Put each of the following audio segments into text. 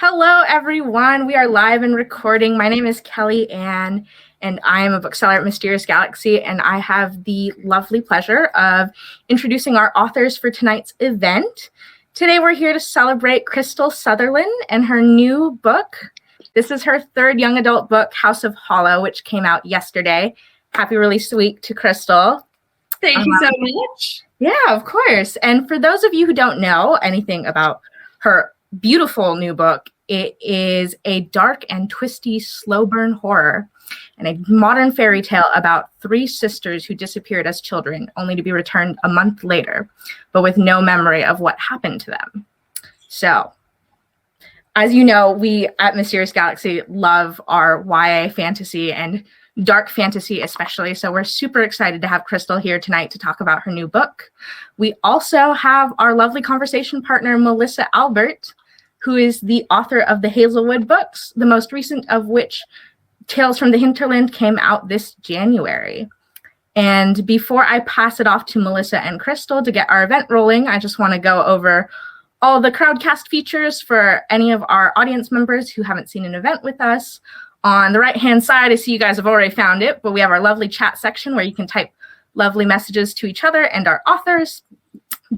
Hello, everyone. We are live and recording. My name is Kelly Ann, and I am a bookseller at Mysterious Galaxy, and I have the lovely pleasure of introducing our authors for tonight's event. Today, we're here to celebrate Krystal Sutherland and her new book. This is her third young adult book, House of Hollow, which came out yesterday. Happy release week to Krystal. Thank you so much. Yeah, of course. And for those of you who don't know anything about her beautiful new book, it is a dark and twisty slow burn horror and a modern fairy tale about three sisters who disappeared as children, only to be returned a month later, but with no memory of what happened to them. So, as you know, we at Mysterious Galaxy love our YA fantasy and dark fantasy especially, so we're super excited to have Krystal here tonight to talk about her new book. We also have our lovely conversation partner, Melissa Albert, who is the author of the Hazelwood books, the most recent of which, Tales from the Hinterland, came out this January. And before I pass it off to Melissa and Krystal to get our event rolling, I just want to go over all the Crowdcast features for any of our audience members who haven't seen an event with us. On the right-hand side, I see you guys have already found it, but we have our lovely chat section where you can type lovely messages to each other and our authors.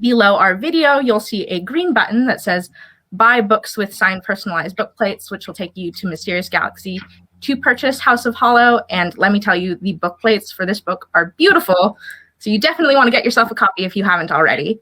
Below our video, you'll see a green button that says buy books with signed personalized book plates, which will take you to Mysterious Galaxy to purchase House of Hollow. And let me tell you, the book plates for this book are beautiful. So you definitely want to get yourself a copy if you haven't already.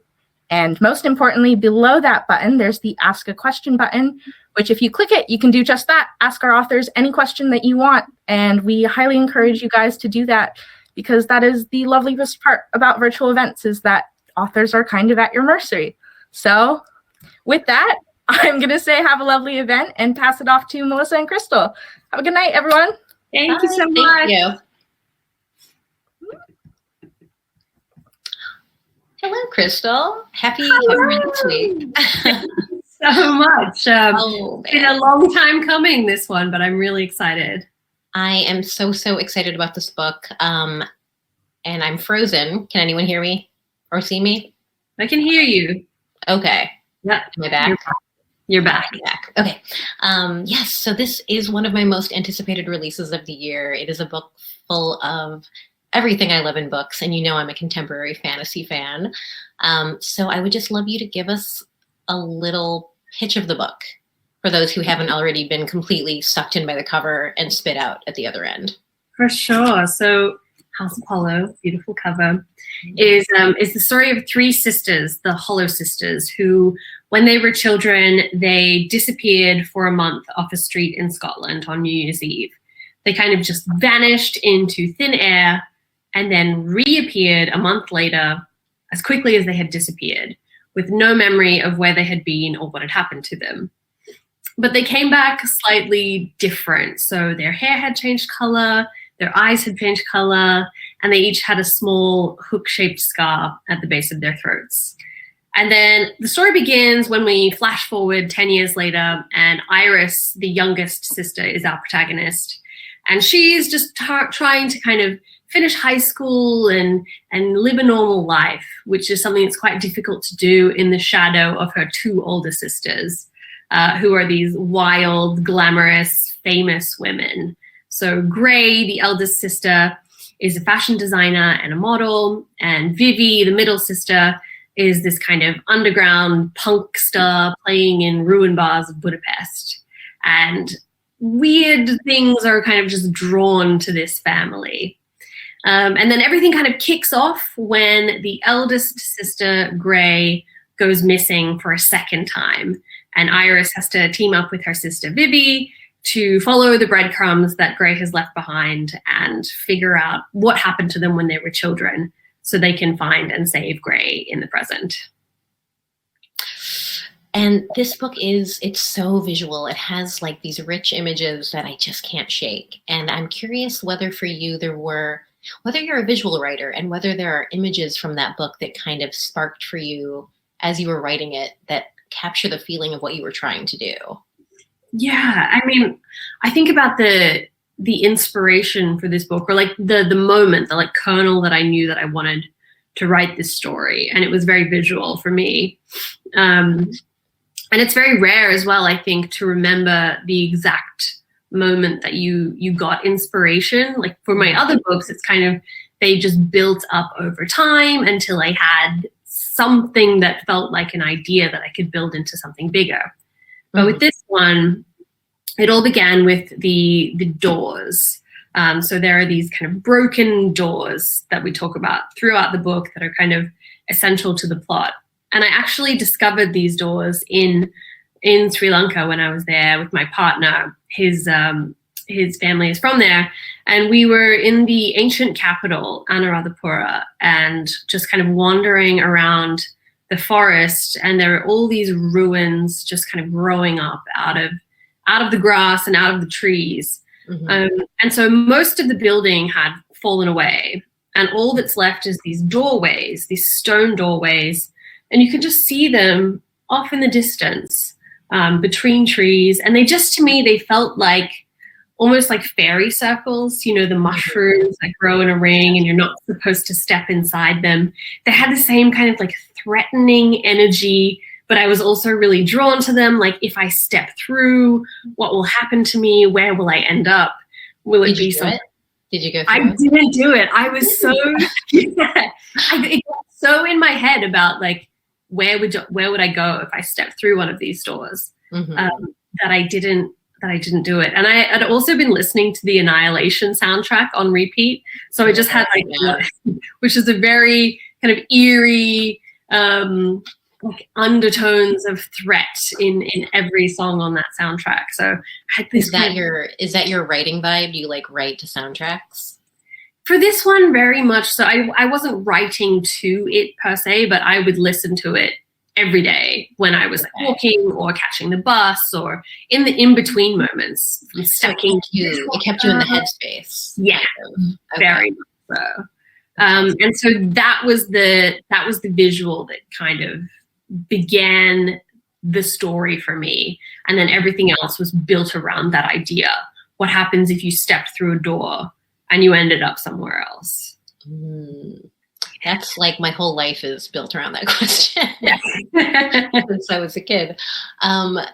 And most importantly, below that button, there's the Ask a Question button, which if you click it, you can do just that. Ask our authors any question that you want. And we highly encourage you guys to do that because that is the loveliest part about virtual events is that authors are kind of at your mercy. So with that, I'm going to say have a lovely event and pass it off to Melissa and Krystal. Have a good night, everyone. Thank you so much. Thank you. Hello, Krystal. Happy release week. So much. It's been a long time coming, this one, but I'm really excited. I am so excited about this book. And I'm frozen. Can anyone hear me or see me? I can hear you. Okay. Yeah. Am I back? You're back. I'm back. Okay. Yes, so this is one of my most anticipated releases of the year. It is a book full of everything I love in books, and you know I'm a contemporary fantasy fan. So I would just love you to give us a little pitch of the book for those who haven't already been completely sucked in by the cover and spit out at the other end. For sure. So House of Hollow, beautiful cover, is the story of three sisters, the Hollow sisters, who, when they were children, they disappeared for a month off a street in Scotland on New Year's Eve. They kind of just vanished into thin air and then reappeared a month later as quickly as they had disappeared, with no memory of where they had been or what had happened to them. But they came back slightly different. So their hair had changed color, their eyes had changed color, and they each had a small hook-shaped scar at the base of their throats. And then the story begins when we flash forward 10 years later, and Iris, the youngest sister, is our protagonist. And she's just trying to kind of finish high school and live a normal life, which is something that's quite difficult to do in the shadow of her two older sisters, who are these wild, glamorous, famous women. So Gray, the eldest sister, is a fashion designer and a model, and Vivi, the middle sister, is this kind of underground punk star playing in ruin bars of Budapest. And weird things are kind of just drawn to this family. And then everything kind of kicks off when the eldest sister, Gray, goes missing for a second time. And Iris has to team up with her sister, Vivi, to follow the breadcrumbs that Gray has left behind and figure out what happened to them when they were children so they can find and save Gray in the present. And this book it's so visual. It has like these rich images that I just can't shake. And I'm curious whether for you whether you're a visual writer and whether there are images from that book that kind of sparked for you as you were writing it that capture the feeling of what you were trying to do. Yeah, I mean, I think about the inspiration for this book, or like the moment, the like kernel that I knew that I wanted to write this story, and it was very visual for me. And it's very rare as well, I think, to remember the exact moment that you got inspiration. Like for my other books, it's kind of, they just built up over time until I had something that felt like an idea that I could build into something bigger. But with this one, it all began with the doors. So there are these kind of broken doors that we talk about throughout the book that are kind of essential to the plot. And I actually discovered these doors in Sri Lanka when I was there with my partner. His family is from there. And we were in the ancient capital, Anuradhapura, and just kind of wandering around the forest. And there were all these ruins just kind of growing up out of the grass and out of the trees. And so most of the building had fallen away. And all that's left is these doorways, these stone doorways. And you can just see them off in the distance between trees. And they just, to me, they felt like almost like fairy circles, you know, the mushrooms that grow in a ring and you're not supposed to step inside them. They had the same kind of like threatening energy, but I was also really drawn to them. Like, if I step through, what will happen to me? Where will I end up? Will it be something? Did you go through I didn't do it. I was so, it got so in my head about like, where would I go if I stepped through one of these doors? That I didn't do it. And I had also been listening to the Annihilation soundtrack on repeat. So I just had like, which is a very kind of eerie, like undertones of threat in every song on that soundtrack. So I had this. Is that your writing vibe? Do you like write to soundtracks? For this one, very much so. I wasn't writing to it per se, but I would listen to it every day when I was like walking or catching the bus or in the in-between moments. From stacking. It kept you in the headspace. Yeah, very much so. And so that was the visual that kind of began the story for me. And then everything else was built around that idea. What happens if you stepped through a door and you ended up somewhere else? That's like my whole life is built around that question. Since I was a kid. I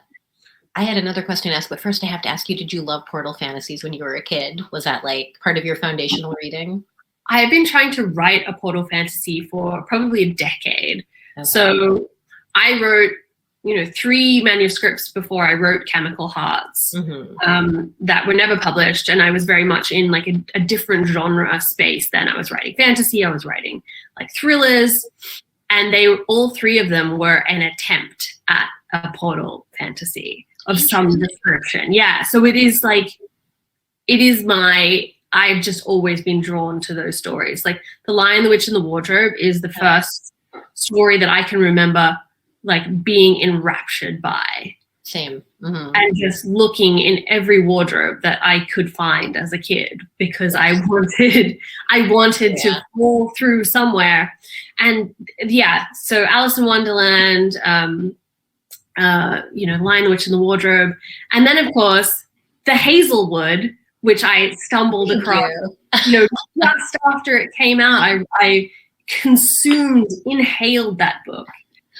had another question to ask, but first I have to ask you, did you love portal fantasies when you were a kid? Was that like part of your foundational reading? I have been trying to write a portal fantasy for probably a decade. Okay. So I wrote, 3 manuscripts before I wrote Chemical Hearts that were never published. And I was very much in like a different genre space then. I was writing fantasy, I was writing like thrillers, and all 3 of them were an attempt at a portal fantasy of some description. Yeah. So I've just always been drawn to those stories. Like The Lion, the Witch, and the Wardrobe is the first story that I can remember like being enraptured by. Same. And just looking in every wardrobe that I could find as a kid because I wanted to fall through somewhere. And so Alice in Wonderland, Lion, the Witch, and the Wardrobe. And then of course the Hazelwood, which I stumbled across, just after it came out. I inhaled that book.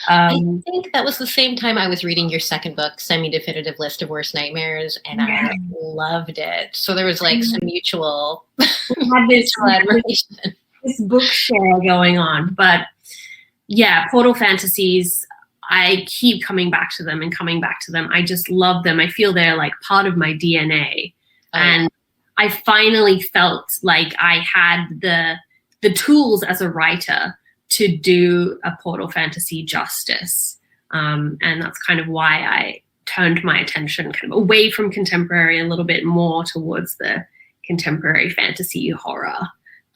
I think that was the same time I was reading your second book, Semi-Definitive List of Worst Nightmares, and I loved it. So there was like some mutual admiration. This book share going on. But portal fantasies, I keep coming back to them. I just love them. I feel they're like part of my DNA. And I finally felt like I had the tools as a writer to do a portal fantasy justice. And that's kind of why I turned my attention kind of away from contemporary, a little bit more towards the contemporary fantasy horror.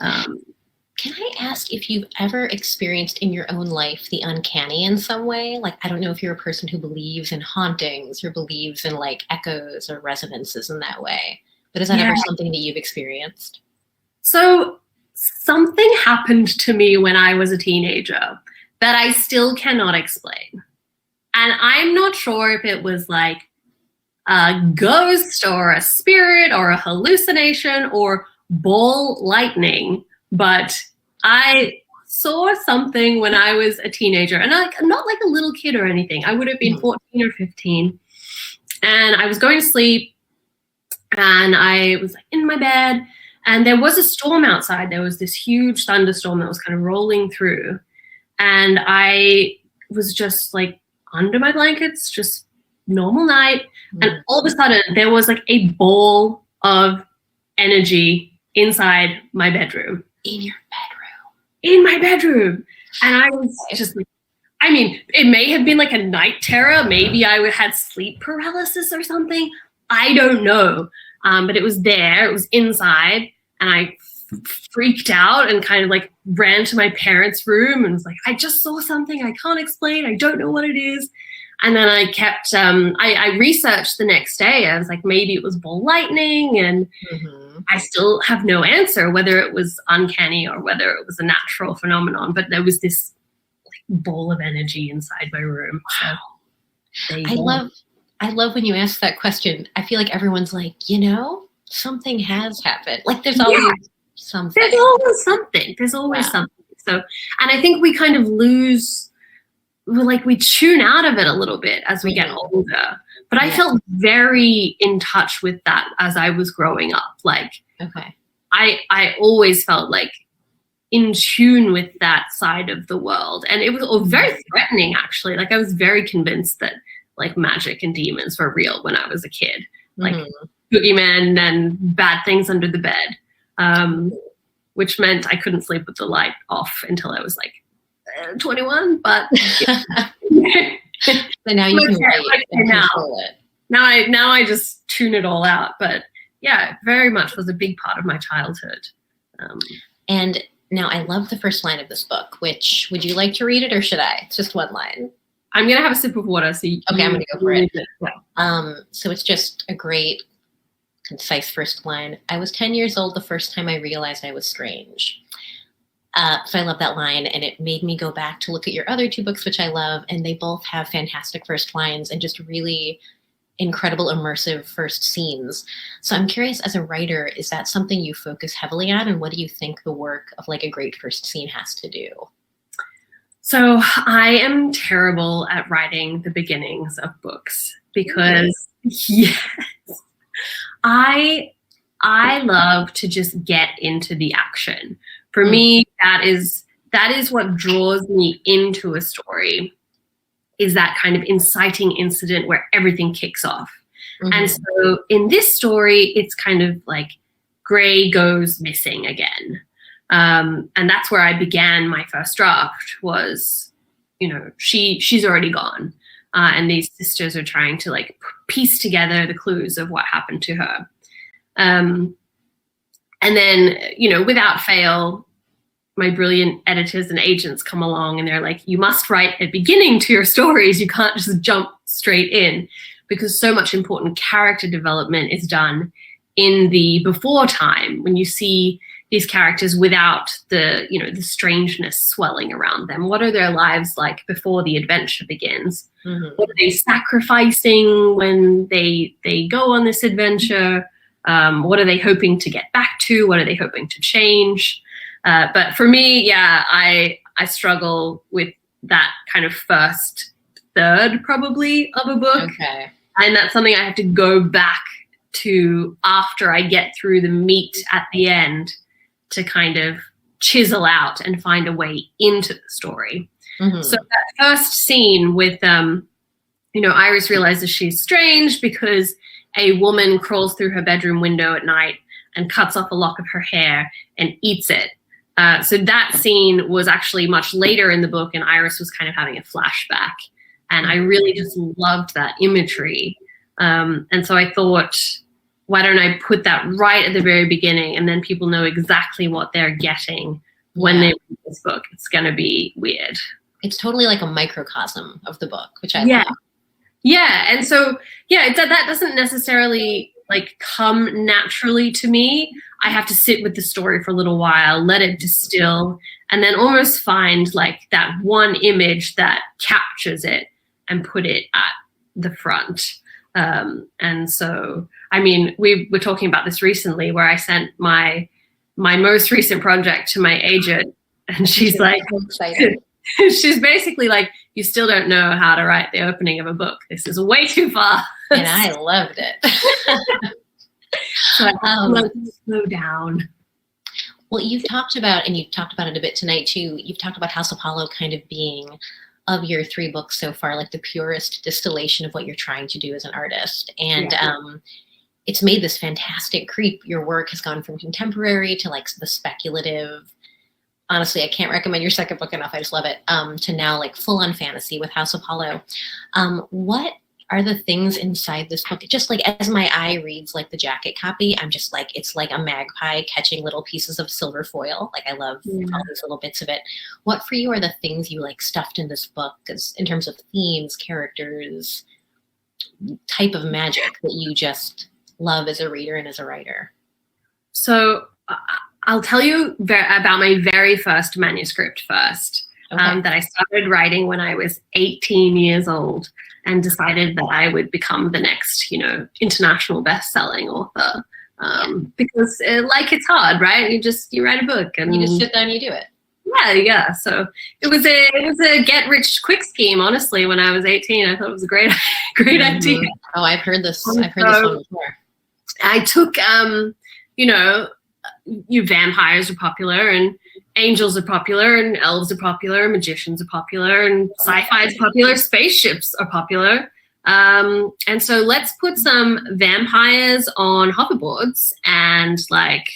Can I ask if you've ever experienced in your own life the uncanny in some way? Like, I don't know if you're a person who believes in hauntings or believes in like echoes or resonances in that way, but is that ever something that you've experienced? So something happened to me when I was a teenager that I still cannot explain. And I'm not sure if it was like a ghost or a spirit or a hallucination or ball lightning, but I saw something when I was a teenager, and not like a little kid or anything. I would have been 14 or 15, and I was going to sleep, and I was like in my bed, and there was a storm outside. There was this huge thunderstorm that was kind of rolling through, and I was just like under my blankets, just normal night, and all of a sudden there was like a ball of energy inside my bedroom. In your bedroom. In my bedroom. And I was just like, I mean, it may have been like a night terror. Maybe I had sleep paralysis or something. I don't know. But it was there. It was inside. And I freaked out and kind of like ran to my parents' room and was like, I just saw something I can't explain. I don't know what it is. And then I kept, I researched the next day. I was like, maybe it was ball lightning. And I still have no answer whether it was uncanny or whether it was a natural phenomenon. But there was this like ball of energy inside my room. Wow. So I love when you ask that question. I feel like everyone's like, something has happened. Like there's always something. There's always something. There's always something. So, and I think we kind of we tune out of it a little bit as we get older. But I felt very in touch with that as I was growing up. Like, I always felt like in tune with that side of the world. And it was very threatening, actually. Like, I was very convinced that like magic and demons were real when I was a kid. Like boogeymen and bad things under the bed, which meant I couldn't sleep with the light off until I was like 21. But so now you can wait and control it. Now I just tune it all out. But yeah, very much was a big part of my childhood. And now I love the first line of this book, which would you like to read it or should I? It's just one line. I'm going to have a sip of water. So I'm going to go for it. So it's just a great, concise first line. I was 10 years old the first time I realized I was strange. So I love that line, and it made me go back to look at your other two books, which I love, and they both have fantastic first lines and just really incredible immersive first scenes. So I'm curious, as a writer, is that something you focus heavily on, and what do you think the work of like a great first scene has to do? So I am terrible at writing the beginnings of books because I love to just get into the action. For me, that is what draws me into a story, is that kind of inciting incident where everything kicks off. And so in this story, it's kind of like Gray goes missing again. And that's where I began my first draft was, she's already gone. And these sisters are trying to like piece together the clues of what happened to her. And then, without fail, my brilliant editors and agents come along and they're like, you must write a beginning to your stories. You can't just jump straight in, because so much important character development is done in the before time when you see these characters without the strangeness swelling around them. What are their lives like before the adventure begins? What are they sacrificing when they go on this adventure? What are they hoping to get back to? What are they hoping to change? But for me, I struggle with that kind of first third probably of a book. Okay. And that's something I have to go back to after I get through the meat at the end to kind of chisel out and find a way into the story. So that first scene with, Iris realizes she's strange because a woman crawls through her bedroom window at night and cuts off a lock of her hair and eats it. So that scene was actually much later in the book, and Iris was kind of having a flashback. And I really just loved that imagery. And so I thought, why don't I put that right at the very beginning, and then people know exactly what they're getting when they read this book. It's going to be weird. It's totally like a microcosm of the book, which I love. Yeah. And so, that doesn't necessarily like come naturally to me. I have to sit with the story for a little while, let it distill, and then almost find like that one image that captures it and put it at the front. And so, I mean, we were talking about this recently where I sent my most recent project to my agent And she's like, so excited. she's basically like, you still don't know how to write the opening of a book. This is way too far. And I loved it. So slow down. Well, you've talked about, and you've talked about it a bit tonight too, you've talked about House Apollo kind of being, of your 3 books so far, like the purest distillation of what you're trying to do as an artist. And it's made this fantastic creep. Your work has gone from contemporary to like the speculative. Honestly, I can't recommend your second book enough. I just love it. To now like full on fantasy with House Apollo. What are the things inside this book? Just like as my eye reads like the jacket copy, I'm just like, it's like a magpie catching little pieces of silver foil. Like I love all these little bits of it. What for you are the things you like stuffed in this book as in terms of themes, characters, type of magic that you just love as a reader and as a writer? So I'll tell you about my very first manuscript first, that I started writing when I was 18 years old and decided that I would become the next, international best-selling author. Because it's hard, right? You write a book and you just sit there and you do it. Yeah. So it was a get rich quick scheme. Honestly, when I was 18, I thought it was a great idea. Oh, I've heard this. I've heard this one before. I took, vampires are popular and angels are popular and elves are popular, magicians are popular and sci-fi is popular, spaceships are popular. And so let's put some vampires on hoverboards and like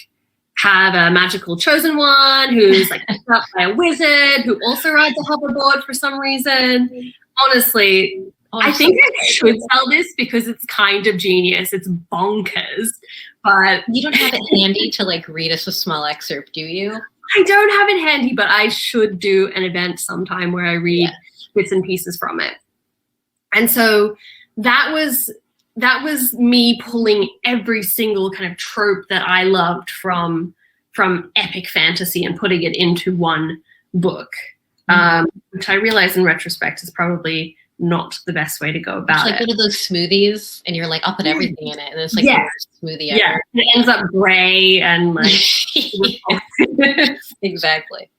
have a magical chosen one who's like picked up by a wizard who also rides a hoverboard for some reason. Honestly, I think I should sell this because it's kind of genius. It's bonkers, but you don't have it handy to like read us a small excerpt, do you? I don't have it handy, but I should do an event sometime where I read bits and pieces from it. And so that was me pulling every single kind of trope that I loved from epic fantasy and putting it into one book, which I realize in retrospect is probably not the best way to go about it. Like one of those smoothies and you're like, I'll put everything in it. And it's like the worst smoothie ever. Yeah, it ends up gray and like. Exactly.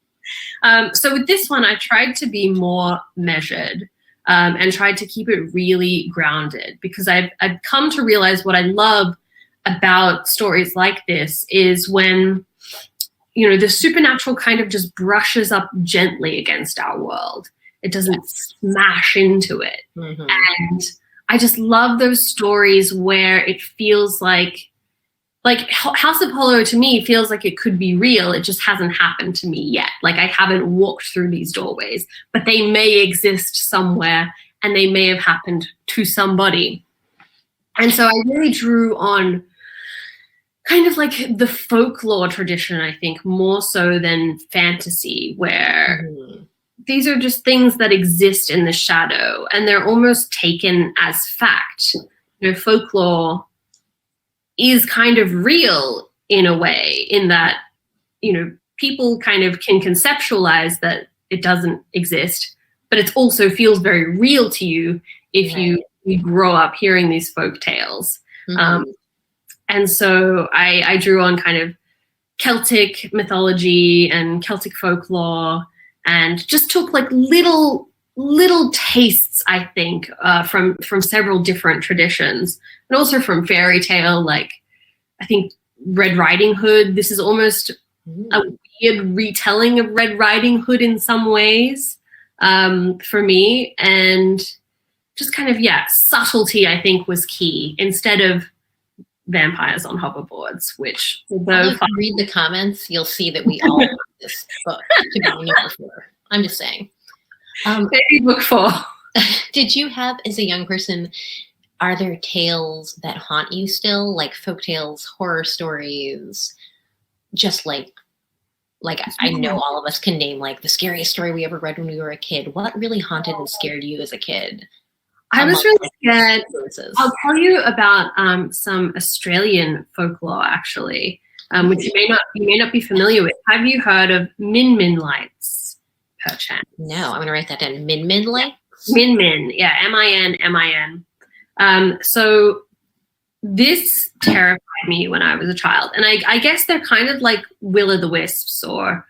So with this one, I tried to be more measured and tried to keep it really grounded because I've come to realize what I love about stories like this is when, the supernatural kind of just brushes up gently against our world. It doesn't smash into it. Mm-hmm. And I just love those stories where it feels like House Apollo to me feels like it could be real. It just hasn't happened to me yet. Like I haven't walked through these doorways, but they may exist somewhere and they may have happened to somebody. And so I really drew on kind of like the folklore tradition, I think, more so than fantasy, where these are just things that exist in the shadow and they're almost taken as fact. Folklore is kind of real in a way in that, people kind of can conceptualize that it doesn't exist, but it also feels very real to you if you grow up hearing these folk tales. Mm-hmm. And so I drew on kind of Celtic mythology and Celtic folklore and just took like little tastes, I think, from several different traditions and also from fairy tale, like I think Red Riding Hood. This is almost a weird retelling of Red Riding Hood in some ways for me. And just kind of, subtlety, I think, was key instead of vampires on hoverboards, which although if you read the comments, you'll see that we all want this book to be number 4. I'm just saying. Maybe book 4. Did you have, as a young person, are there tales that haunt you still, like folk tales, horror stories, just like I know all of us can name like the scariest story we ever read when we were a kid. What really haunted and scared you as a kid? I was really scared. I'll tell you about some Australian folklore, actually, which you may not be familiar with. Have you heard of Min Min lights, perchance? No, I'm going to write that down. Min Min lights? Min Min, yeah, M-I-N. So this terrified me when I was a child. And I guess they're kind of like will-o'-the-wisps or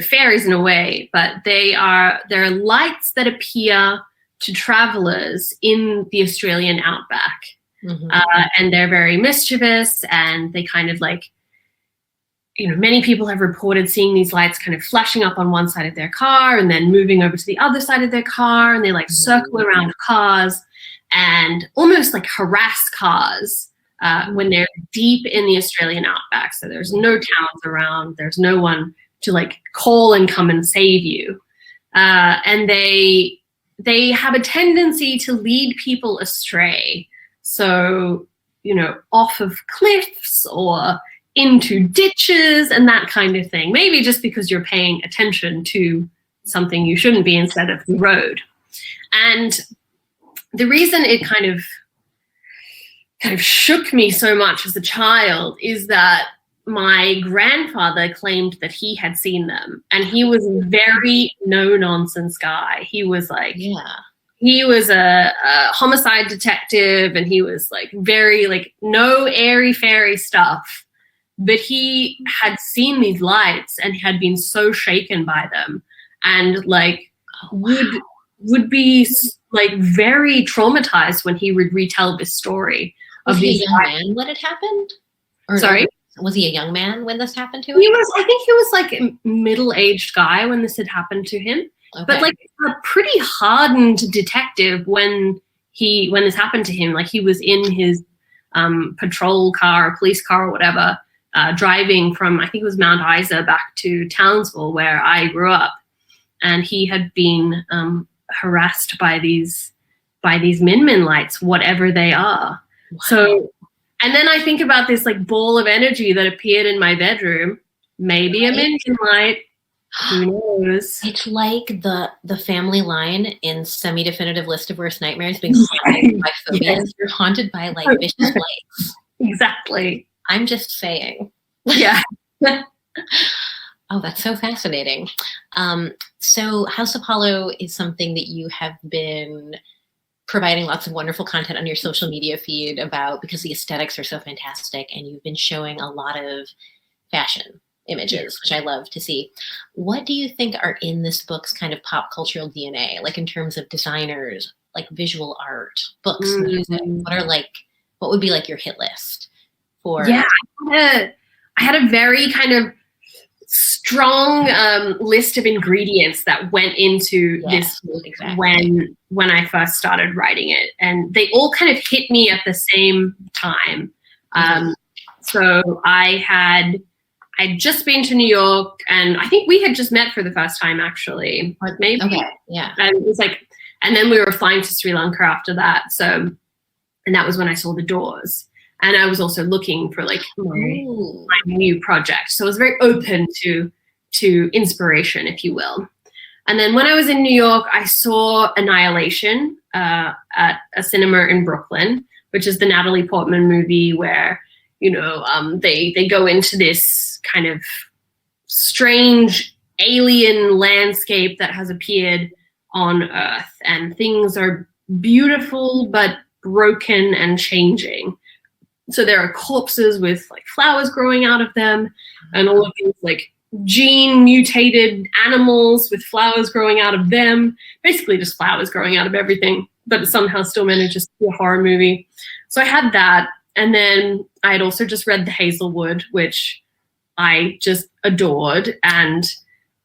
fairies in a way, but they're lights that appear to travelers in the Australian outback. Mm-hmm. And they're very mischievous, and they kind of like, many people have reported seeing these lights kind of flashing up on one side of their car and then moving over to the other side of their car, and they like circle around cars and almost like harass cars when they're deep in the Australian outback. So there's no towns around, there's no one to like call and come and save you. And they have a tendency to lead people astray. So, off of cliffs or into ditches and that kind of thing. Maybe just because you're paying attention to something you shouldn't be instead of the road. And the reason it kind of shook me so much as a child is that my grandfather claimed that he had seen them, and he was a very no-nonsense guy. He was like, he was a homicide detective, and he was like very like no airy-fairy stuff. But he had seen these lights and had been so shaken by them, and like would be like very traumatized when he would retell this story. Was he a young man when it happened? Sorry? Was he a young man when this happened to him? I think he was like a middle-aged guy when this had happened to him. Okay. But like a pretty hardened detective when this happened to him. Like he was in his patrol car, police car or whatever, driving from, I think it was Mount Isa back to Townsville where I grew up. And he had been harassed by these Min lights, whatever they are. Wow. So, and then I think about this like ball of energy that appeared in my bedroom, maybe a Min light, who knows? It's like the family line in Semi-Definitive List of Worst Nightmares being haunted by phobias. Yes. You're haunted by like vicious lights. Exactly. I'm just saying. Yeah. Oh, that's so fascinating. So House Apollo is something that you have been providing lots of wonderful content on your social media feed about, because the aesthetics are so fantastic, and you've been showing a lot of fashion images, which I love to see. What do you think are in this book's kind of pop cultural DNA, like in terms of designers, like visual art, books, music? What would be like your hit list for? Yeah, I had a very kind of strong list of ingredients that went into this book when I first started writing it, and they all kind of hit me at the same time. So I'd just been to New York, and I think we had just met for the first time, actually. Maybe. Okay. Yeah. And it was like, and then we were flying to Sri Lanka after that. So, and that was when I saw The Doors. And I was also looking for like my new project. So I was very open to inspiration, if you will. And then when I was in New York, I saw Annihilation at a cinema in Brooklyn, which is the Natalie Portman movie where, they go into this kind of strange alien landscape that has appeared on Earth. And things are beautiful, but broken and changing. So there are corpses with like flowers growing out of them, and all of these like gene mutated animals with flowers growing out of them, basically just flowers growing out of everything, but it somehow still manages to be a horror movie. So I had that. And then I had also just read The Hazelwood, which I just adored. And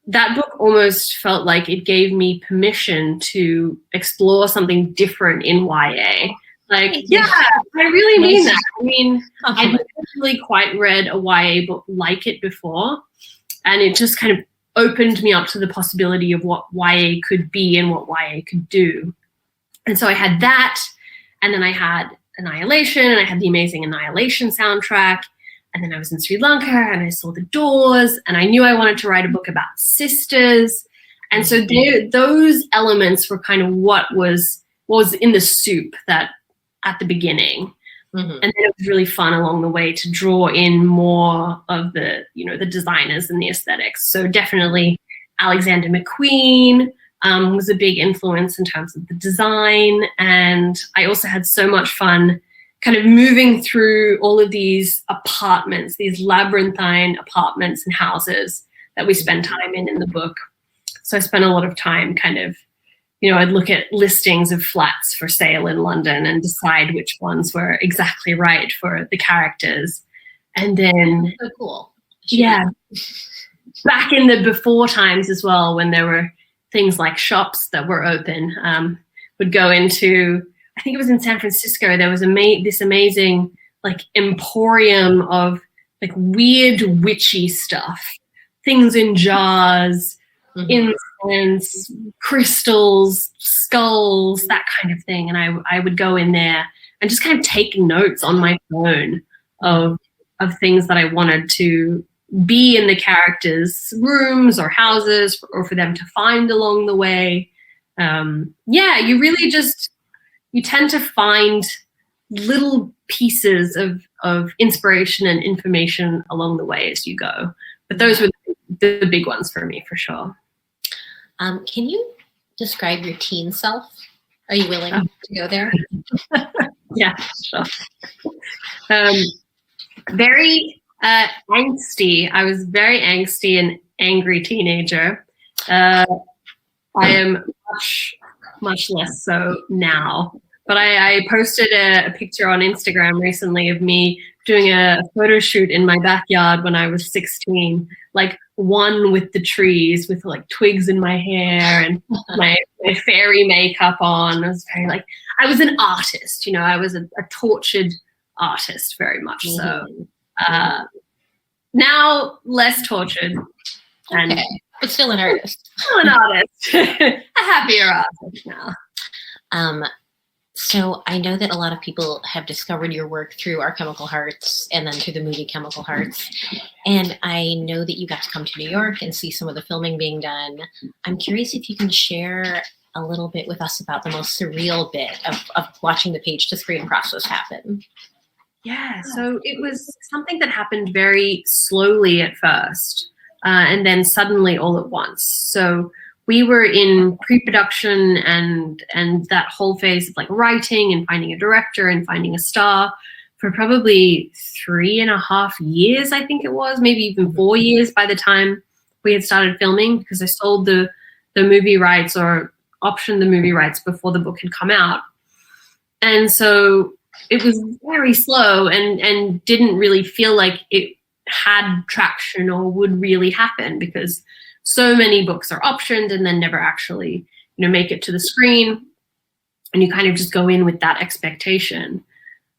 that book almost felt like it gave me permission to explore something different in YA. Like, yeah, I really mean that. I mean, I'd never really quite read a YA book like it before. And it just kind of opened me up to the possibility of what YA could be and what YA could do. And so I had that. And then I had Annihilation, and I had the amazing Annihilation soundtrack. And then I was in Sri Lanka, and I saw The Doors, and I knew I wanted to write a book about sisters. And so those elements were kind of what was in the soup that at the beginning. Mm-hmm. And then it was really fun along the way to draw in more of the designers and the aesthetics. So definitely Alexander McQueen was a big influence in terms of the design. And I also had so much fun kind of moving through all of these apartments, these labyrinthine apartments and houses that we spend time in the book. So I spent a lot of time kind of, I'd look at listings of flats for sale in London and decide which ones were exactly right for the characters. And then, so cool. Yeah, back in the before times as well, when there were things like shops that were open, would go into, I think it was in San Francisco, there was this amazing like emporium of like weird witchy stuff, things in jars, incense, crystals, skulls, that kind of thing. And I would go in there and just kind of take notes on my phone of things that I wanted to be in the characters' rooms or houses, or for them to find along the way. You really you tend to find little pieces of inspiration and information along the way as you go. But those were the big ones for me, for sure. Can you describe your teen self? Are you willing to go there? Yeah, sure. Very angsty. I was very angsty and angry teenager. I am much less so now. But I posted a picture on Instagram recently of me doing a photo shoot in my backyard when I was 16, like one with the trees, with like twigs in my hair and my fairy makeup on. I was very like, I was an artist, I was a tortured artist, very much so. Now less tortured. And but still an artist. Still an artist. A happier artist now. So I know that a lot of people have discovered your work through Our Chemical Hearts and then through the movie Chemical Hearts. And I know that you got to come to New York and see some of the filming being done. I'm curious if you can share a little bit with us about the most surreal bit of watching the page to screen process happen. Yeah, so it was something that happened very slowly at first, and then suddenly all at once. So we were in pre-production and that whole phase of like writing and finding a director and finding a star for probably 3.5 years, I think it was, maybe even 4 years by the time we had started filming, because I sold the movie rights, or optioned the movie rights, before the book had come out. And so it was very slow and didn't really feel like it had traction or would really happen, because so many books are optioned and then never actually, make it to the screen. And you kind of just go in with that expectation.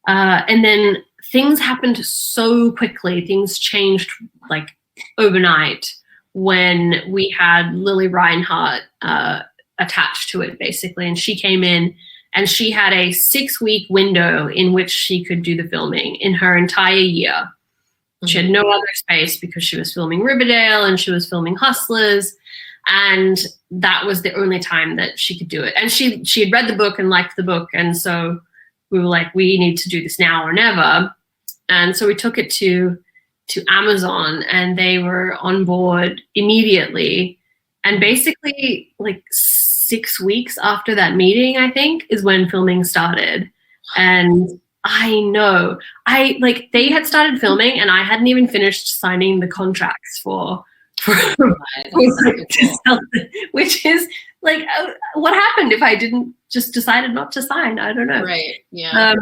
And then things happened so quickly. Things changed like overnight when we had Lily Reinhardt attached to it, basically. And she came in and she had a 6-week window in which she could do the filming in her entire year. She had no other space because she was filming Riverdale and she was filming Hustlers. And that was the only time that she could do it. And she had read the book and liked the book. And so we were like, we need to do this now or never. And so we took it to Amazon, and they were on board immediately. And basically like 6 weeks after that meeting, I think, is when filming started. And I know, they had started filming and I hadn't even finished signing the contracts for which is like, what happened if I didn't just decided not to sign? I don't know. Right. Yeah.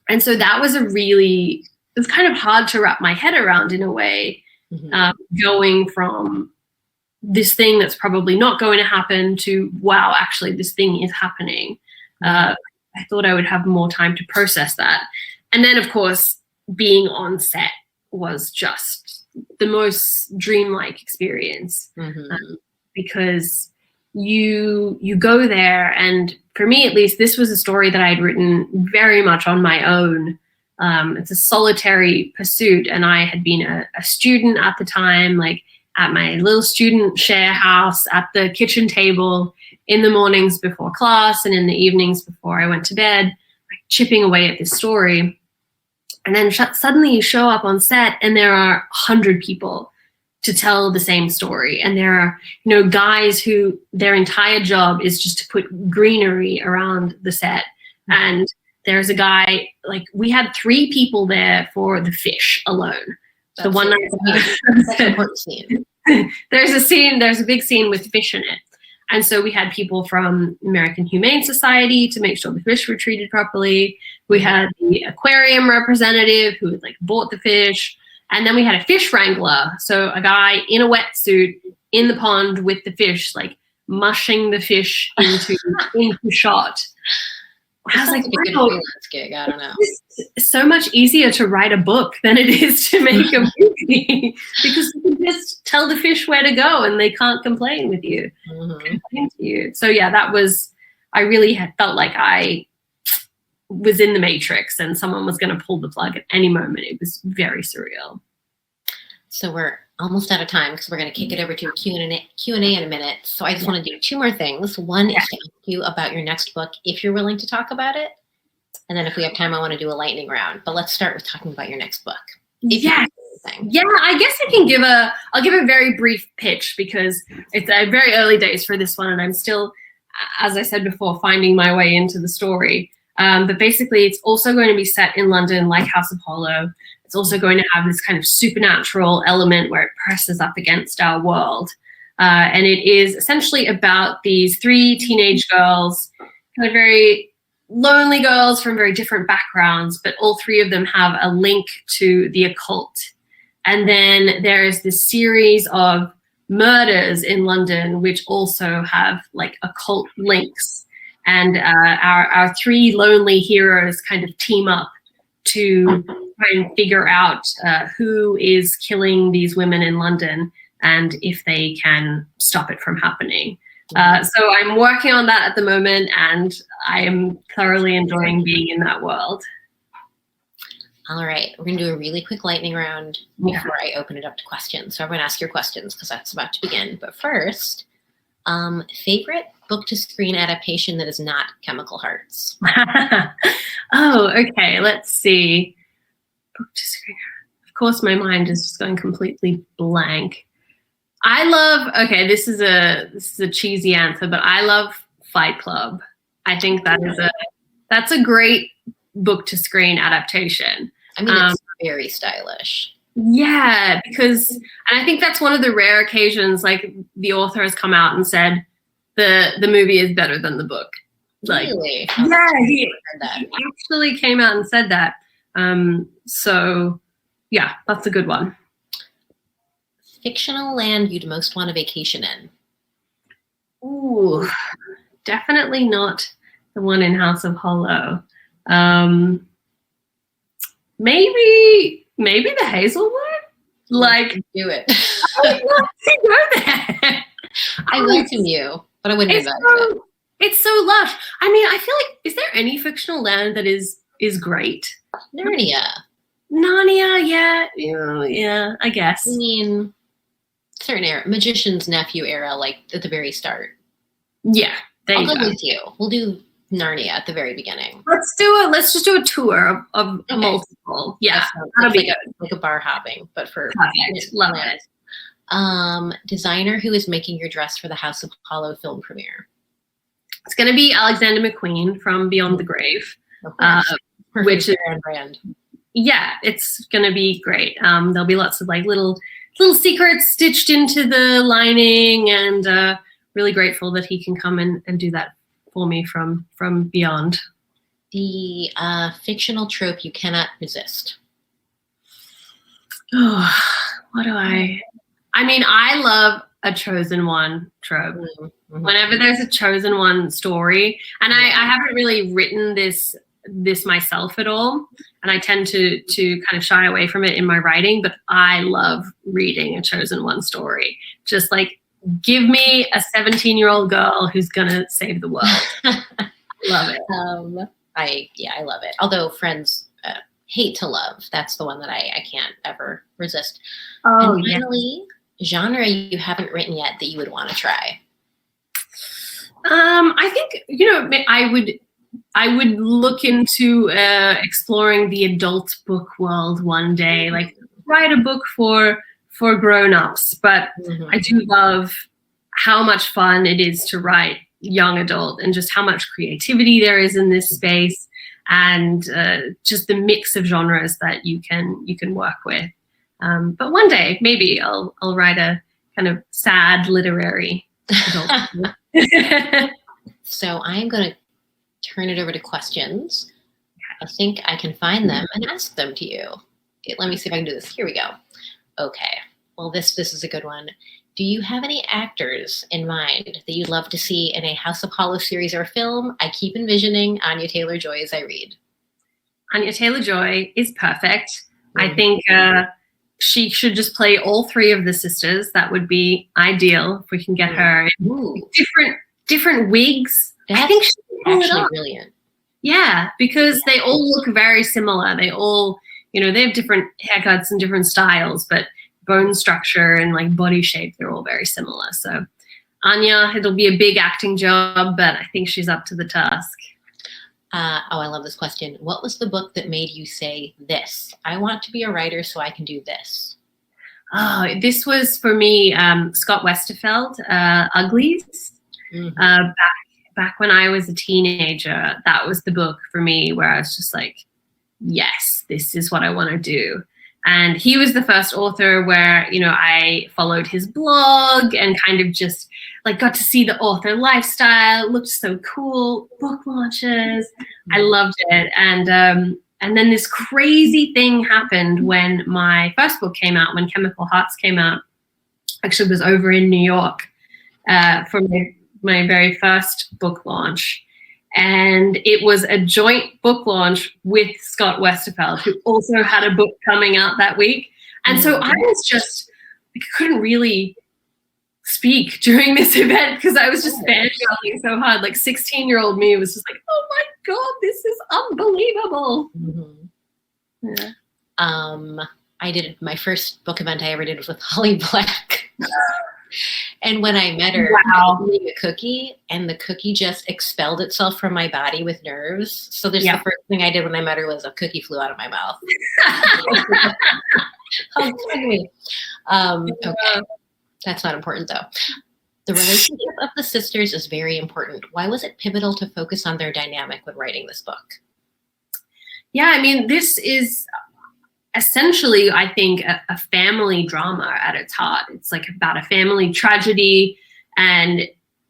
And so that was it was kind of hard to wrap my head around in a way, going from this thing that's probably not going to happen to, wow, actually this thing is happening. I thought I would have more time to process that. And then, of course, being on set was just the most dreamlike experience, because you go there, and for me at least, this was a story that I'd written very much on my own. It's a solitary pursuit, and I had been a student at the time, like at my little student share house, at the kitchen table, in the mornings before class and in the evenings before I went to bed, like chipping away at this story. And then suddenly you show up on set and there are 100 people to tell the same story. And there are, guys who their entire job is just to put greenery around the set. And there's a guy, like we had 3 people there for the fish alone. That's the one night. That's an important scene. there's a big scene with fish in it. And so we had people from American Humane Society to make sure the fish were treated properly. We had the aquarium representative who had like bought the fish. And then we had a fish wrangler. So a guy in a wetsuit in the pond with the fish, like mushing the fish into shot. I was like, wow, gig. I don't know. It's so much easier to write a book than it is to make a movie because you can just tell the fish where to go and they can't complain with you. So yeah, I really had felt like I was in the Matrix and someone was going to pull the plug at any moment. It was very surreal. So we're almost out of time because we're going to kick it over to a Q&A in a minute. So I just want to do two more things. One is to ask you about your next book, if you're willing to talk about it. And then if we have time, I want to do a lightning round. But let's start with talking about your next book. Yeah, I guess I'll give a very brief pitch because it's very early days for this one. And I'm still, as I said before, finding my way into the story. But basically, it's also going to be set in London like House of Hollow. It's also going to have this kind of supernatural element where it presses up against our world. And it is essentially about these three teenage girls, kind of very lonely girls from very different backgrounds, but all three of them have a link to the occult. And then there's this series of murders in London, which also have like occult links. And our three lonely heroes kind of team up to try and figure out who is killing these women in London and if they can stop it from happening. So I'm working on that at the moment, and I am thoroughly enjoying being in that world. All right, we're going to do a really quick lightning round before I open it up to questions. So I'm going to ask your questions because that's about to begin. But first, favorite book-to-screen adaptation that is not Chemical Hearts? Oh, okay. Let's see. Book-to-screen. Of course, my mind is just going completely blank. I love. Okay, this is a cheesy answer, but I love Fight Club. I think that's a great book-to-screen adaptation. I mean, it's very stylish. Yeah, and I think that's one of the rare occasions, like the author has come out and said the movie is better than the book. Like, really? Yeah, he actually came out and said that. So yeah, that's a good one. Fictional land you'd most want to vacation in? Ooh, definitely not the one in House of Hollow. Maybe the Hazelwood. Like, do it. I would love to go there. I welcome you, but I wouldn't invite you. It's so lush. I mean, I feel like, is there any fictional land that is great? Narnia, yeah, I guess. I mean, certain era, Magician's Nephew era, like at the very start. Yeah, I'll go with you. We'll do Narnia at the very beginning. Let's just do a tour of multiple. Yeah, that'll be good. Like a bar hopping, but for perfect. Love it. Designer who is making your dress for the House of Hollow film premiere? It's going to be Alexander McQueen from Beyond the Grave, which is brand. Yeah, it's going to be great. There'll be lots of like little secrets stitched into the lining, and really grateful that he can come and do that for me from Beyond. The fictional trope you cannot resist? Oh, what do I mean, I love a chosen one trope. Mm-hmm. Whenever there's a chosen one story, and I haven't really written this myself at all, and I tend to kind of shy away from it in my writing, but I love reading a chosen one story. Just like, give me a 17-year-old girl who's gonna save the world. Love it. I love it. Although Friends, Hate to Love, that's the one that I can't ever resist. Oh, and finally, genre you haven't written yet that you would want to try? I think, I would look into exploring the adult book world one day, like write a book for grown-ups. But I do love how much fun it is to write young adult, and just how much creativity there is in this space, and just the mix of genres that you can work with. But one day maybe I'll write a kind of sad literary adult. So I'm going to turn it over to questions. I think I can find them and ask them to you. Let me see if I can do this. Here we go. Okay. Well, this is a good one. Do you have any actors in mind that you'd love to see in a House of Hollow series or film? I keep envisioning Anya Taylor-Joy as I read. Anya Taylor-Joy is perfect. I think she should just play all three of the sisters. That would be ideal if we can get her in different wigs. That's I think she's actually brilliant. Yeah, because they all look very similar. They all, they have different haircuts and different styles, but bone structure and like body shape, they're all very similar. So Anya, it'll be a big acting job, but I think she's up to the task. I love this question. What was the book that made you say this? I want to be a writer so I can do this. Oh, this was for me, Scott Westerfeld, Uglies. Back when I was a teenager, that was the book for me where I was just like, yes, this is what I want to do. And he was the first author where, I followed his blog and kind of just like got to see the author lifestyle. It looked so cool. Book launches. I loved it. And then this crazy thing happened when my first book came out, when Chemical Hearts came out. Actually, it was over in New York for my very first book launch. And it was a joint book launch with Scott Westerfeld, who also had a book coming out that week. And so I was just, I couldn't really speak during this event because I was just fangirling so hard. Like 16-year-old me was just like, oh my God, this is unbelievable. Yeah. I did my first book event I ever did was with Holly Black. And when I met her, I was eating a cookie, and the cookie just expelled itself from my body with nerves. So the first thing I did when I met her was a cookie flew out of my mouth. Okay. That's not important, though. The relationship of the sisters is very important. Why was it pivotal to focus on their dynamic when writing this book? Yeah, I mean, this is essentially, I think, a family drama at its heart. It's like about a family tragedy, and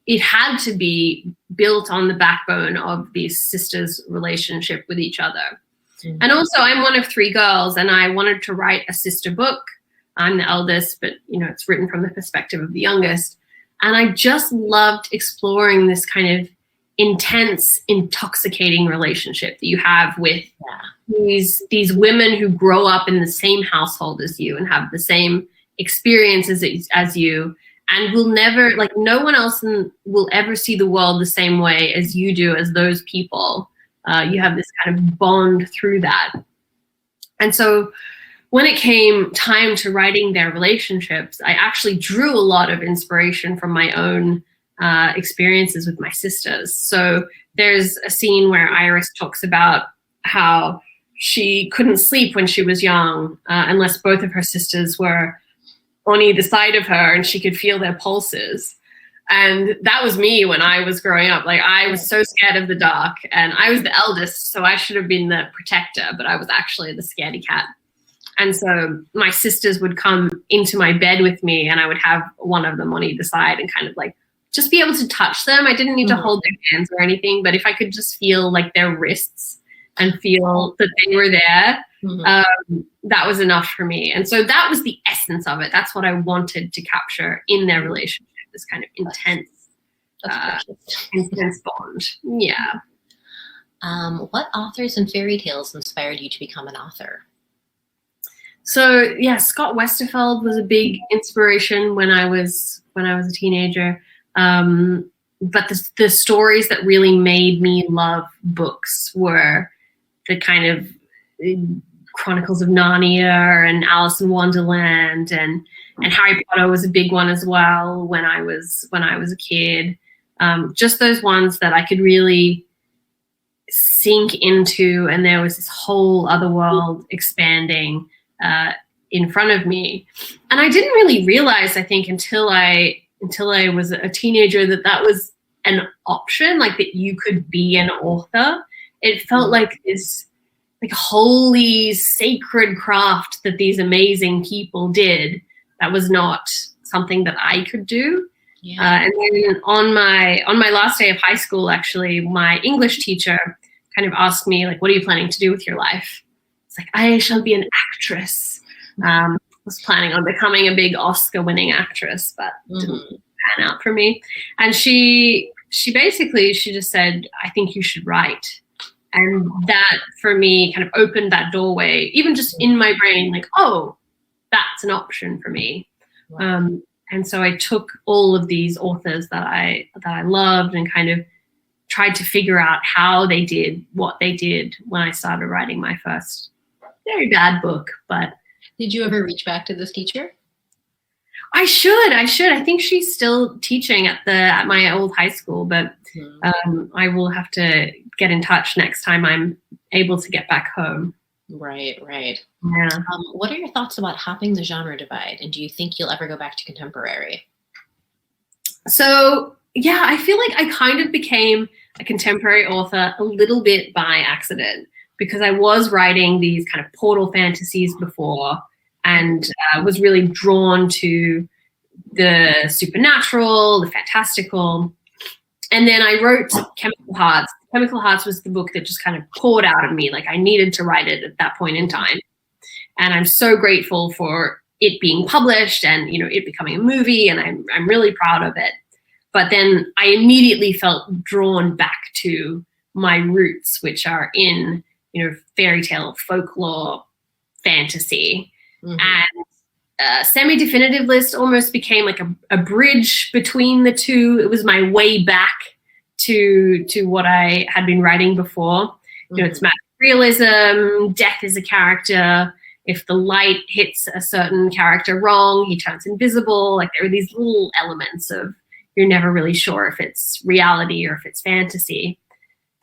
it had to be built on the backbone of these sisters' relationship with each other. And also, I'm one of three girls, and I wanted to write a sister book. I'm the eldest, but, it's written from the perspective of the youngest. And I just loved exploring this kind of intense, intoxicating relationship that you have with these women who grow up in the same household as you and have the same experiences as you, and will never, like, no one else will ever see the world the same way as you do, as those people. You have this kind of bond through that. And so when it came time to writing their relationships, I actually drew a lot of inspiration from my own experiences with my sisters. So there's a scene where Iris talks about how she couldn't sleep when she was young unless both of her sisters were on either side of her and she could feel their pulses. And that was me when I was growing up. Like, I was so scared of the dark, and I was the eldest, so I should have been the protector, but I was actually the scaredy cat. And so my sisters would come into my bed with me, and I would have one of them on either side and kind of like just be able to touch them. I didn't need to hold their hands or anything, but if I could just feel like their wrists and feel that they were there, that was enough for me. And so that was the essence of it. That's what I wanted to capture in their relationship, this kind of intense bond. Yeah. What authors and fairy tales inspired you to become an author? So yeah, Scott Westerfeld was a big inspiration when I was a teenager. But the stories that really made me love books were the kind of Chronicles of Narnia and Alice in Wonderland, and Harry Potter was a big one as well when I was a kid. Just those ones that I could really sink into, and there was this whole other world expanding in front of me. And I didn't really realize, I think, until I was a teenager, that was an option, like that you could be an author. It felt like this like holy, sacred craft that these amazing people did that was not something that I could do. Yeah. And then on my last day of high school, actually, my English teacher kind of asked me, like, what are you planning to do with your life? It's like, I shall be an actress. Was planning on becoming a big Oscar-winning actress, but didn't pan out for me. And she basically just said, I think you should write. And that, for me, kind of opened that doorway, even just in my brain, like, oh, that's an option for me. Wow. And so I took all of these authors that I loved and kind of tried to figure out how they did what they did when I started writing my first very bad book. But did you ever reach back to this teacher? I should. I think she's still teaching at my old high school, but I will have to get in touch next time I'm able to get back home. Right. Yeah. What are your thoughts about hopping the genre divide? And do you think you'll ever go back to contemporary? So, yeah, I feel like I kind of became a contemporary author a little bit by accident, because I was writing these kind of portal fantasies before, and was really drawn to the supernatural, the fantastical. And then I wrote Chemical Hearts. Chemical Hearts was the book that just kind of poured out of me. Like, I needed to write it at that point in time. And I'm so grateful for it being published and, it becoming a movie, and I'm really proud of it. But then I immediately felt drawn back to my roots, which are in, fairy tale, folklore, fantasy. And Semi-Definitive List almost became like a bridge between the two. It was my way back to what I had been writing before. It's magic realism, death is a character. If the light hits a certain character wrong, he turns invisible. Like, there are these little elements of, you're never really sure if it's reality or if it's fantasy.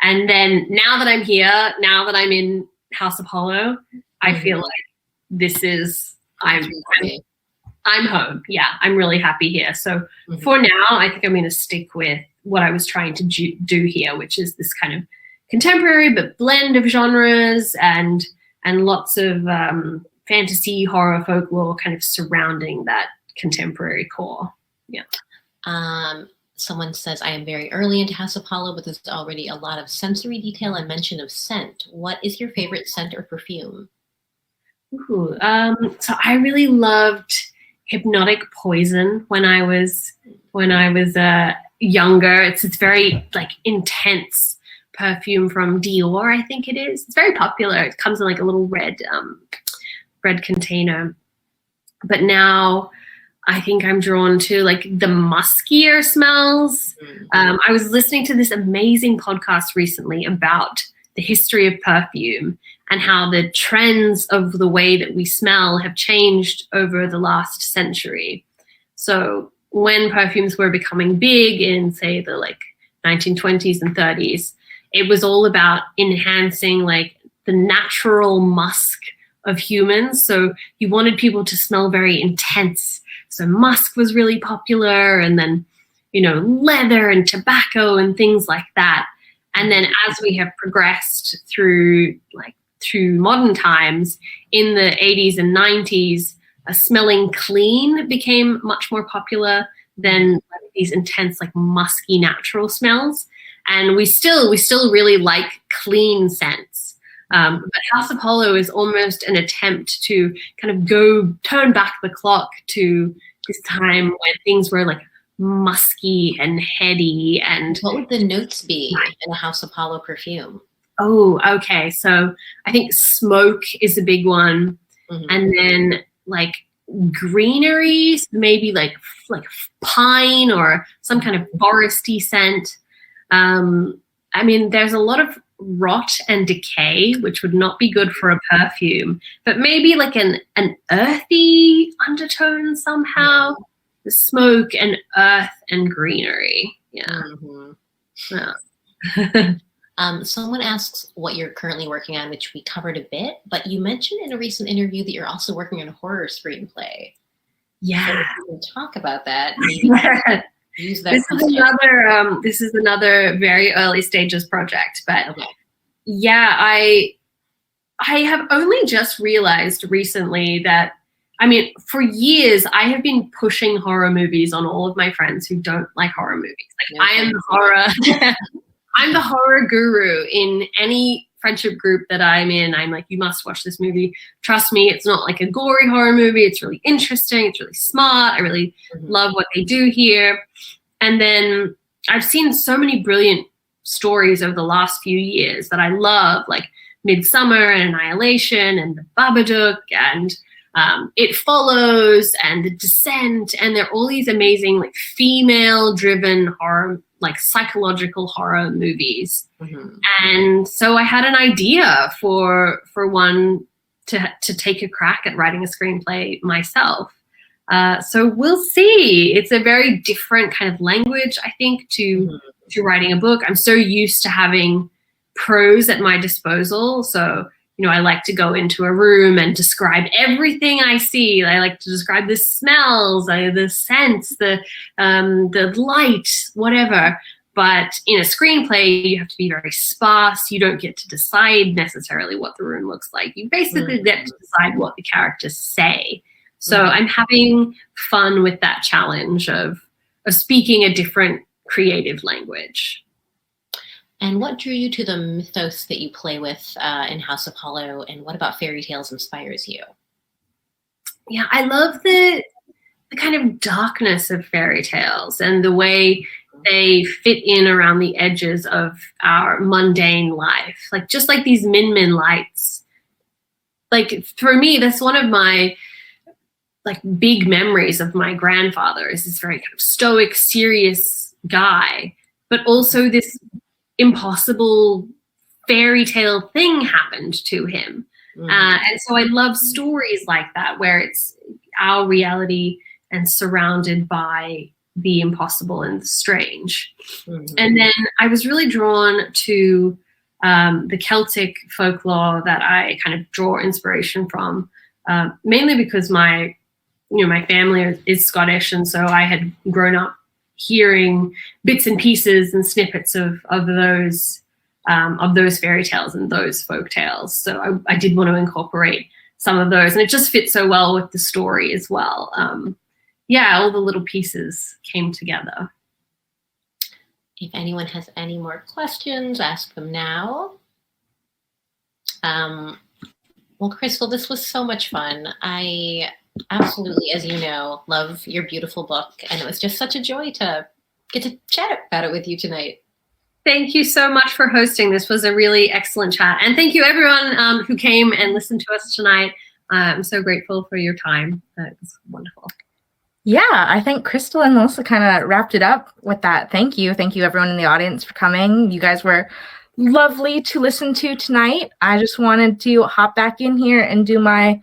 And then now that I'm here, now that I'm in House of Hollow, I feel like this is, I'm home. Yeah, I'm really happy here. So for now, I think I'm going to stick with what I was trying to do here, which is this kind of contemporary but blend of genres and lots of fantasy, horror, folklore kind of surrounding that contemporary core. Yeah. Someone says, I am very early into House of Hollow, but there's already a lot of sensory detail and mention of scent. What is your favorite scent or perfume? So I really loved Hypnotic Poison when I was younger. It's very like intense perfume from Dior, I think it is. It's very popular. It comes in like a little red container. But now I think I'm drawn to like the muskier smells. I was listening to this amazing podcast recently about the history of perfume and how the trends of the way that we smell have changed over the last century. So when perfumes were becoming big in, say, the like 1920s and 30s, it was all about enhancing like the natural musk of humans. So you wanted people to smell very intense. So musk was really popular, and then, leather and tobacco and things like that. And then as we have progressed through modern times, in the 80s and 90s, smelling clean became much more popular than these intense, like musky natural smells. And we still really like clean scents. But House of Hollow is almost an attempt to kind of turn back the clock to this time when things were like musky and heady. And what would the notes be in a House of Hollow perfume? Oh, okay. So I think smoke is a big one. And then like greenery, maybe like pine or some kind of foresty scent. I mean, there's a lot of rot and decay, which would not be good for a perfume, but maybe like an earthy undertone somehow. The smoke and earth and greenery. Yeah. Someone asks what you're currently working on, which we covered a bit, but you mentioned in a recent interview that you're also working on a horror screenplay. Yeah. So if you can talk about that. Maybe use that. This is another very early stages project, but yeah, I have only just realized recently that I mean, for years, I have been pushing horror movies on all of my friends who don't like horror movies. Like, I am the horror, I'm the horror guru in any friendship group that I'm in. I'm like, you must watch this movie. Trust me, it's not like a gory horror movie. It's really interesting. It's really smart. I really love what they do here. And then I've seen so many brilliant stories over the last few years that I love, like Midsummer and Annihilation and The Babadook and It Follows and The Descent. And they're all these amazing, like, female-driven horror, like psychological horror movies. And so I had an idea for one to take a crack at writing a screenplay myself. So we'll see. It's a very different kind of language, I think, to writing a book. I'm so used to having prose at my disposal. So, you know, I like to go into a room and describe everything I see. I like to describe the smells, the scents, the light, whatever. But in a screenplay, you have to be very sparse. You don't get to decide necessarily what the room looks like. You basically get to decide what the characters say. So I'm having fun with that challenge of speaking a different creative language. And what drew you to the mythos that you play with in House of Hollow, and what about fairy tales inspires you? Yeah, I love the kind of darkness of fairy tales and the way they fit in around the edges of our mundane life. Like, just like these Min lights. Like, for me, that's one of my like big memories of my grandfather, is this very kind of stoic, serious guy, but also this impossible fairy tale thing happened to him. And so I love stories like that, where it's our reality and surrounded by the impossible and the strange. And then I was really drawn to the Celtic folklore that I kind of draw inspiration from, mainly because my family is Scottish, and so I had grown up hearing bits and pieces and snippets of those fairy tales and those folk tales. So I did want to incorporate some of those, and it just fits so well with the story as well. All the little pieces came together. If anyone has any more questions, ask them now. Well, Krystal, this was so much fun. I absolutely, as you know, love your beautiful book, and it was just such a joy to get to chat about it with you tonight. Thank you so much for hosting. This was a really excellent chat, and thank you everyone who came and listened to us tonight. I'm so grateful for your time. It was wonderful. Yeah, I think Krystal and Melissa kind of wrapped it up with that. Thank you everyone in the audience for coming. You guys were lovely to listen to tonight. I just wanted to hop back in here and do my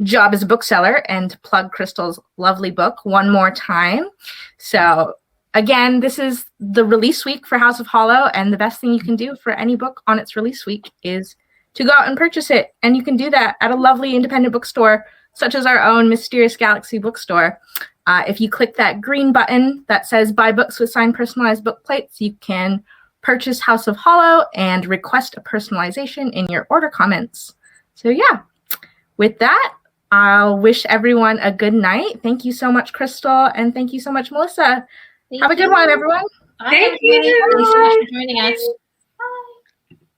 job as a bookseller and plug Krystal's lovely book one more time. So again, this is the release week for House of Hollow, and the best thing you can do for any book on its release week is to go out and purchase it. And you can do that at a lovely independent bookstore, such as our own Mysterious Galaxy Bookstore. If you click that green button that says buy books with signed personalized book plates, you can purchase House of Hollow and request a personalization in your order comments. So yeah, with that, I'll wish everyone a good night. Thank you so much, Krystal, and thank you so much, Melissa. Have a good one, everyone. Thank you. Thank you so much for joining us.